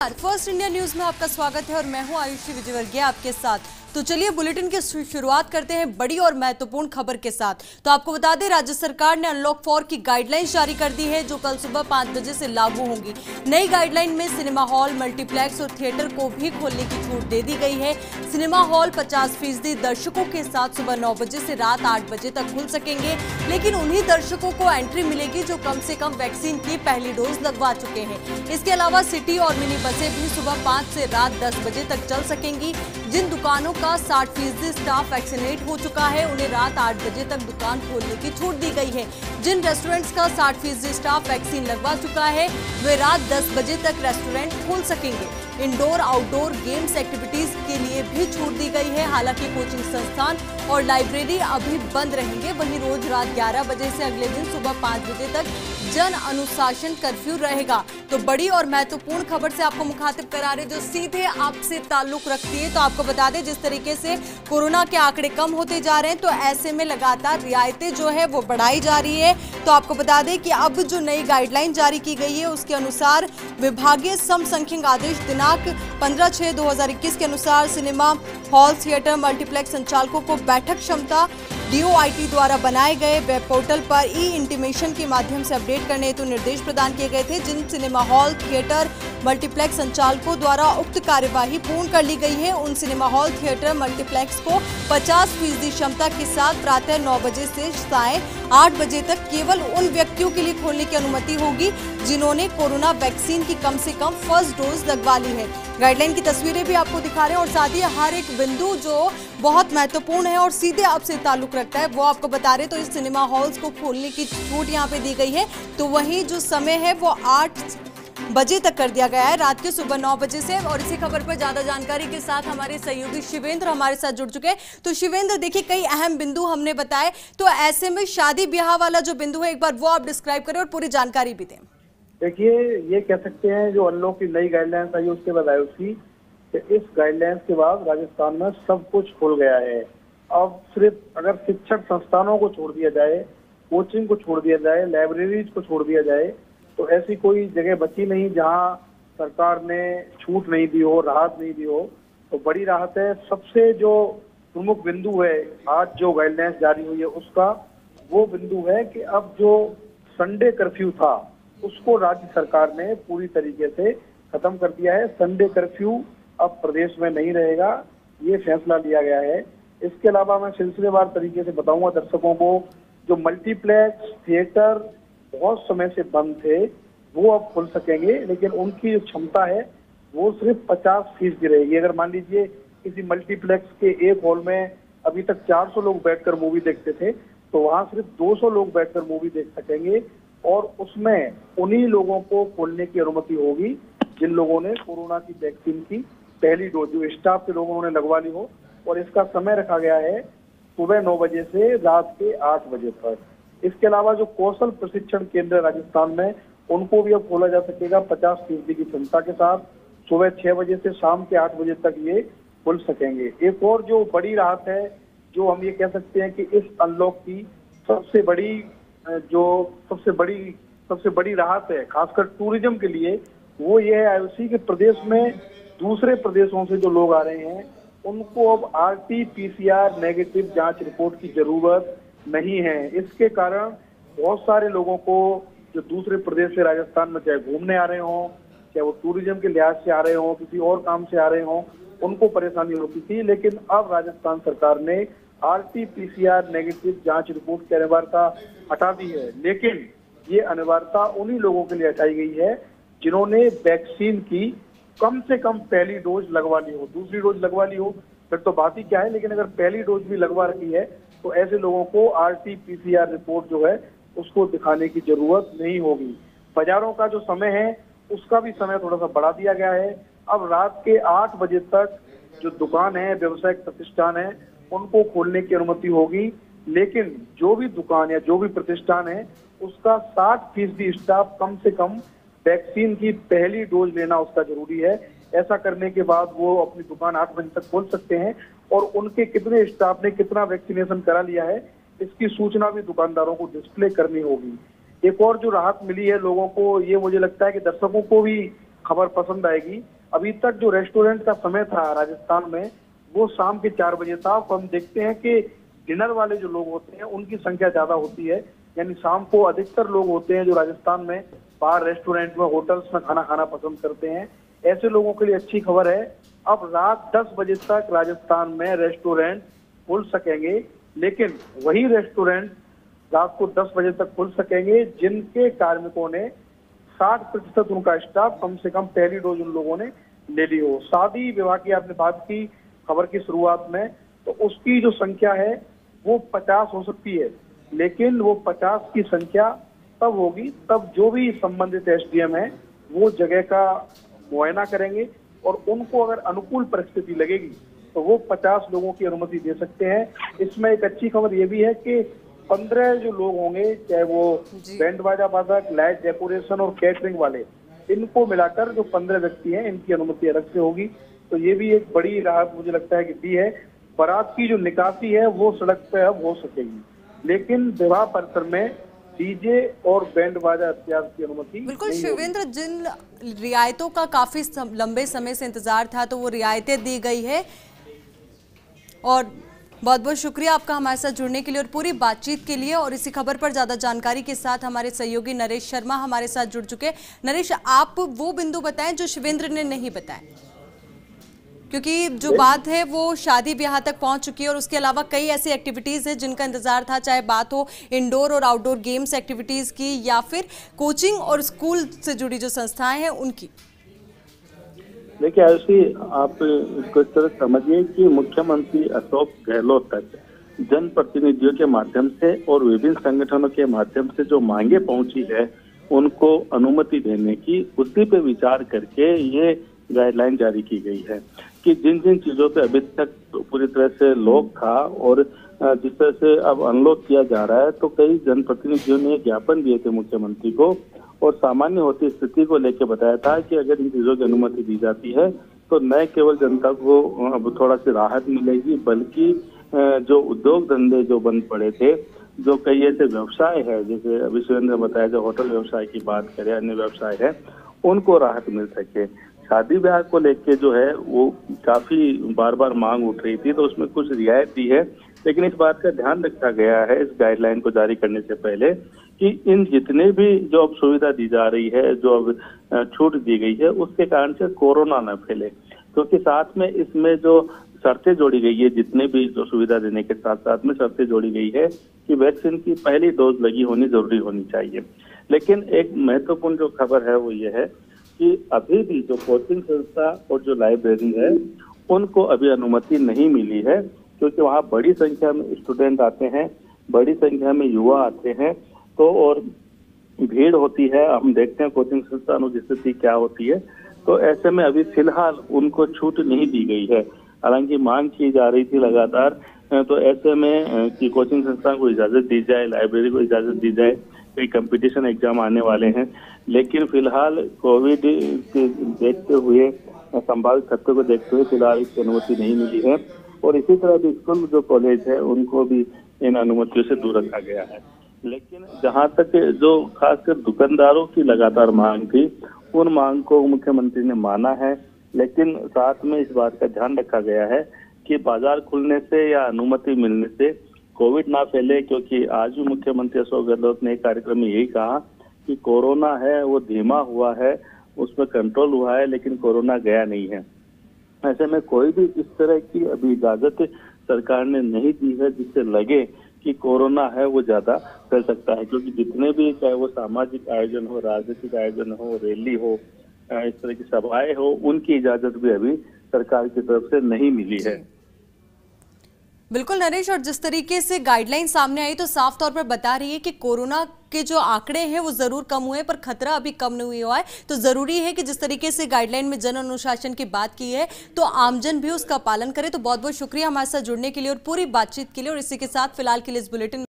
First India news में आपका स्वागत है और मैं हूं आयुषी विजयवर्गीय आपके साथ। तो चलिए बुलेटिन की शुरुआत करते हैं बड़ी और महत्वपूर्ण खबर के साथ। तो आपको बता दें, राज्य सरकार ने अनलॉक 4 की गाइडलाइंस जारी कर दी है, जो कल सुबह 5 बजे से लागू होंगी। नई गाइडलाइन में सिनेमा हॉल, मल्टीप्लेक्स और थिएटर को भी खोलने की छूट दे दी गई है। सिनेमा हॉल 50% दर्शकों के साथ सुबह 9 बजे से रात 8 बजे तक खुल सकेंगे, लेकिन उन्हीं दर्शकों को एंट्री मिलेगी जो कम से कम वैक्सीन की पहली डोज लगवा चुके हैं। इसके अलावा सिटी और मिनी बसें भी सुबह 5 से रात 10 बजे तक चल सकेंगी। जिन दुकानों का 60% स्टाफ वैक्सीनेट हो चुका है, उन्हें रात 8 बजे तक दुकान खोलने की छूट दी गई है। जिन रेस्टोरेंट्स का 60% स्टाफ वैक्सीन लगवा चुका है, वे रात 10 बजे तक रेस्टोरेंट खोल सकेंगे। इंडोर आउटडोर गेम्स एक्टिविटीज के लिए भी छूट दी गई है। हालांकि कोचिंग संस्थान और लाइब्रेरी अभी बंद रहेंगे। वहीं रोज रात 11 बजे से अगले दिन सुबह 5 बजे तक जन अनुशासन कर्फ्यू रहेगा। तो बड़ी और महत्वपूर्ण खबर से आपको मुखातिब करा रहे जो सीधे आपसे ताल्लुक रखती है। तो आपको बता दें, जिस तरीके से कोरोना के आंकड़े कम होते जा रहे हैं, तो ऐसे में लगातार रियायतें जो है वो बढ़ाई जा रही है। तो आपको बता दें कि अब जो नई गाइडलाइन जारी की गई है, उसके अनुसार विभागीय समसंख्यक आदेश दिनांक 15/6/2021 के अनुसार सिनेमा हॉल, थिएटर, मल्टीप्लेक्स संचालकों को बैठक क्षमता DOIT द्वारा बनाए गए वेब पोर्टल पर ई-इंटीमेशन के माध्यम से अपडेट करने हेतु निर्देश प्रदान किए गए थे। जिन सिनेमा हॉल, थिएटर, मल्टीप्लेक्स संचालकों द्वारा उक्त कार्यवाही पूर्ण कर ली गई है, उन सिनेमा हॉल, थिएटर, मल्टीप्लेक्स को 50% क्षमता के साथ प्रातः 9 बजे से सायं 8 बजे तक केवल उन व्यक्तियों के लिए खोलने की अनुमति होगी जिन्होंने कोरोना वैक्सीन की कम से कम फर्स्ट डोज लगवा ली है। गाइडलाइन की तस्वीरें भी आपको दिखा रहे हैं और साथ ही हर एक बिंदु जो बहुत महत्वपूर्ण है और सीधे आपसे ताल्लुक रखता है वो आपको बता रहे। तो इस सिनेमा हॉल्स को खोलने की छूट यहाँ पे दी गई है। तो वहीं जो समय है वो 8 बजे तक कर दिया गया है, रात के सुबह 9 बजे से। और इसी खबर पर ज्यादा जानकारी के साथ हमारे सहयोगी शिवेंद्र हमारे साथ जुड़ चुके हैं। तो शिवेंद्र, देखिए कई अहम बिंदु हमने बताए, तो ऐसे में शादी ब्याह वाला जो बिंदु है एक बार वो आप डिस्क्राइब करें और पूरी जानकारी भी दें। देखिए, ये कह सकते हैं जो अनलॉक की नई गाइडलाइंस आई उसके बाद आयुषी, इस गाइडलाइंस के बाद राजस्थान में सब कुछ खुल गया है। अब सिर्फ अगर शिक्षण संस्थानों को छोड़ दिया जाए, कोचिंग को छोड़ दिया जाए, लाइब्रेरीज को छोड़ दिया जाए, तो ऐसी कोई जगह बची नहीं जहां सरकार ने छूट नहीं दी हो, राहत नहीं दी हो। तो बड़ी राहत है। सबसे जो प्रमुख बिंदु है आज जो गाइडलाइंस जारी हुई है उसका, वो बिंदु है कि अब जो संडे कर्फ्यू था उसको राज्य सरकार ने पूरी तरीके से खत्म कर दिया है। संडे कर्फ्यू अब प्रदेश में नहीं रहेगा, ये फैसला लिया गया है। इसके अलावा मैं सिलसिलेवार तरीके से बताऊंगा दर्शकों को, जो मल्टीप्लेक्स, थिएटर बहुत समय से बंद थे वो अब खुल सकेंगे, लेकिन उनकी जो क्षमता है वो सिर्फ 50% रहेगी। अगर मान लीजिए किसी मल्टीप्लेक्स के एक हॉल में अभी तक 400 लोग बैठकर मूवी देखते थे, तो वहां सिर्फ 200 लोग बैठकर मूवी देख सकेंगे और उसमें उन्हीं लोगों को खोलने की अनुमति होगी जिन लोगों ने कोरोना की वैक्सीन की पहली डोज, जो स्टाफ के लोगों ने लगवा ली हो। और इसका समय रखा गया है सुबह 9 बजे से रात के 8 बजे तक। इसके अलावा जो कौशल प्रशिक्षण केंद्र राजस्थान में, उनको भी अब खोला जा सकेगा 50% की क्षमता के साथ। सुबह 6 बजे से शाम के 8 बजे तक ये खुल सकेंगे। एक और जो बड़ी राहत है, जो हम ये कह सकते हैं कि इस अनलॉक की सबसे बड़ी राहत है खासकर टूरिज्म के लिए, वो ये है आयुषी के प्रदेश में दूसरे प्रदेशों से जो लोग आ रहे हैं उनको अब RT-PCR नेगेटिव जांच रिपोर्ट की जरूरत नहीं है। इसके कारण बहुत सारे लोगों को जो दूसरे प्रदेश से राजस्थान में चाहे घूमने आ रहे हों, चाहे वो टूरिज्म के लिहाज से आ रहे हों, किसी और काम से आ रहे हों, उनको परेशानी होती थी। लेकिन अब राजस्थान सरकार ने RT-PCR नेगेटिव जांच रिपोर्ट की अनिवार्यता हटा दी है। लेकिन ये अनिवार्यता उन्हीं लोगों के लिए हटाई गई है जिन्होंने वैक्सीन की कम से कम पहली डोज लगवा ली हो। दूसरी डोज लगवा ली हो फिर तो बात ही क्या है, लेकिन अगर पहली डोज भी लगवा रखी है तो ऐसे लोगों को RT-PCR रिपोर्ट जो है उसको दिखाने की जरूरत नहीं होगी। बाजारों का जो समय है उसका भी समय थोड़ा सा बढ़ा दिया गया है। अब रात के 8 बजे तक जो दुकान है, व्यवसायिक प्रतिष्ठान है, उनको खोलने की अनुमति होगी। लेकिन जो भी दुकान या जो भी प्रतिष्ठान है उसका 60% स्टाफ कम से कम वैक्सीन की पहली डोज लेना उसका जरूरी है। ऐसा करने के बाद वो अपनी दुकान 8 बजे तक खोल सकते हैं और उनके कितने स्टाफ ने कितना वैक्सीनेशन करा लिया है इसकी सूचना भी दुकानदारों को डिस्प्ले करनी होगी। एक और जो राहत मिली है लोगों को, ये मुझे लगता है कि दर्शकों को भी खबर पसंद आएगी। अभी तक जो रेस्टोरेंट का समय था राजस्थान में वो शाम के 4 बजे था। अब हम देखते हैं कि डिनर वाले जो लोग होते हैं उनकी संख्या ज्यादा होती है, यानी शाम को अधिकतर लोग होते हैं जो राजस्थान में बाहर रेस्टोरेंट में होटल्स में खाना खाना पसंद करते हैं। ऐसे लोगों के लिए अच्छी खबर है, अब रात 10 बजे तक राजस्थान में रेस्टोरेंट खुल सकेंगे, लेकिन वही रेस्टोरेंट रात को 10 बजे तक खुल सकेंगे जिनके कार्मिकों ने 60% उनका स्टाफ कम से कम पहली डोज उन लोगों ने ले ली हो। शादी विवाह की आपने बात की खबर की शुरुआत में, तो उसकी जो संख्या है वो 50 हो सकती है, लेकिन वो 50 की संख्या तब होगी तब जो भी संबंधित एसडीएम है वो जगह का मुआयना करेंगे और उनको अगर अनुकूल परिस्थिति लगेगी तो वो 50 लोगों की अनुमति दे सकते हैं। इसमें एक अच्छी खबर ये भी है कि 15 जो लोग होंगे, चाहे वो बैंड बाजा वादक, लाइट डेकोरेशन और कैटरिंग वाले, इनको मिलाकर जो 15 व्यक्ति हैं इनकी अनुमति अलग से होगी। तो ये भी एक बड़ी राहत मुझे लगता है कि दी है। बारात की जो निकासी है वो सड़क पे अब हो सकेगी, लेकिन विवाह परिसर में डीजे और बैंड बाजा इत्यादि की अनुमति बिल्कुल शिवेंद्र, जिन रियायतों का काफी लंबे समय से इंतजार था तो वो रियायतें दी गई है। और बहुत बहुत शुक्रिया आपका हमारे साथ जुड़ने के लिए और पूरी बातचीत के लिए। और इसी खबर पर ज्यादा जानकारी के साथ हमारे सहयोगी नरेश शर्मा हमारे साथ जुड़ चुके हैं। नरेश, आप वो बिंदु बताएं जो शिवेंद्र ने नहीं बताए, क्योंकि जो बात है वो शादी ब्याह तक पहुंच चुकी है और उसके अलावा कई ऐसी एक्टिविटीज है जिनका इंतजार था, चाहे बात हो इंडोर और आउटडोर गेम्स एक्टिविटीज की या फिर कोचिंग और स्कूल से जुड़ी जो संस्थाएं हैं उनकी। देखिए आयुषी, आप इसको इस तरह समझिए कि मुख्यमंत्री अशोक गहलोत तक जनप्रतिनिधियों के माध्यम से और विभिन्न संगठनों के माध्यम से जो मांगे पहुंची है उनको अनुमति देने की, उसी पे विचार करके ये गाइडलाइन जारी की गई है कि जिन जिन चीजों पे अभी तक पूरी तरह से लॉक था और जिस तरह से अब अनलॉक किया जा रहा है, तो कई जनप्रतिनिधियों ने ज्ञापन दिए थे मुख्यमंत्री को और सामान्य होती स्थिति को लेकर बताया था कि अगर इन चीजों की अनुमति दी जाती है तो न केवल जनता को अब थोड़ा सी राहत मिलेगी, बल्कि जो उद्योग धंधे जो बंद पड़े थे, जो कई ऐसे व्यवसाय है, जैसे अभी सुरेंद्र बताया, जो होटल व्यवसाय की बात करें, अन्य व्यवसाय है, उनको राहत मिल सके। शादी ब्याह को लेके जो है वो काफी बार बार मांग उठ रही थी, तो उसमें कुछ रियायत दी है, लेकिन इस बात का ध्यान रखा गया है इस गाइडलाइन को जारी करने से पहले कि इन जितने भी जो अब सुविधा दी जा रही है, जो अब छूट दी गई है, उसके कारण से कोरोना न फैले, क्योंकि साथ में इसमें जो शर्तें जोड़ी गई है, जितने भी जो सुविधा देने के साथ साथ में शर्तें जोड़ी गई है कि वैक्सीन की पहली डोज लगी होनी जरूरी होनी चाहिए। लेकिन एक महत्वपूर्ण जो खबर है वो ये है कि अभी भी जो कोचिंग संस्था और जो लाइब्रेरी है उनको अभी अनुमति नहीं मिली है, क्योंकि वहाँ बड़ी संख्या में स्टूडेंट आते हैं, बड़ी संख्या में युवा आते हैं, तो और भीड़ होती है। हम देखते हैं कोचिंग संस्थानों की स्थिति क्या होती है, तो ऐसे में अभी फिलहाल उनको छूट नहीं दी गई है। हालांकि मांग की जा रही थी लगातार, तो ऐसे में कि कोचिंग संस्थान को इजाजत दी जाए, लाइब्रेरी को इजाजत दी जाए, कई कंपटीशन एग्जाम आने वाले हैं, लेकिन फिलहाल कोविड के देखते हुए, संभावित खतरे को देखते हुए फिलहाल इसकी अनुमति नहीं मिली है। और इसी तरह भी स्कूल जो कॉलेज है उनको भी इन अनुमतियों से दूर रखा गया है। लेकिन जहां तक जो खासकर दुकानदारों की लगातार मांग थी, उन मांग को मुख्यमंत्री ने माना है, लेकिन साथ में इस बात का ध्यान रखा गया है कि बाजार खुलने से या अनुमति मिलने से कोविड ना फैले, क्योंकि आज भी मुख्यमंत्री अशोक गहलोत ने एक कार्यक्रम में यही कहा कि कोरोना है वो धीमा हुआ है, उसमें कंट्रोल हुआ है, लेकिन कोरोना गया नहीं है। ऐसे में कोई भी इस तरह की अभी इजाजत सरकार ने नहीं दी है जिससे लगे कि कोरोना है वो ज्यादा फैल सकता है, क्योंकि जितने भी, चाहे वो सामाजिक आयोजन हो, राजनीतिक आयोजन हो, रैली हो, इस तरह की सभाएं हो, उनकी इजाजत भी अभी सरकार की तरफ से नहीं मिली है। बिल्कुल नरेश, और जिस तरीके से गाइडलाइन सामने आई तो साफ तौर पर बता रही है कि कोरोना के जो आंकड़े हैं वो जरूर कम हुए पर खतरा अभी कम नहीं हुआ है। तो जरूरी है कि जिस तरीके से गाइडलाइन में जन अनुशासन की बात की है तो आमजन भी उसका पालन करे। तो बहुत बहुत शुक्रिया हमारे साथ जुड़ने के लिए और पूरी बातचीत के लिए। और इसी के साथ फिलहाल के लिए इस बुलेटिन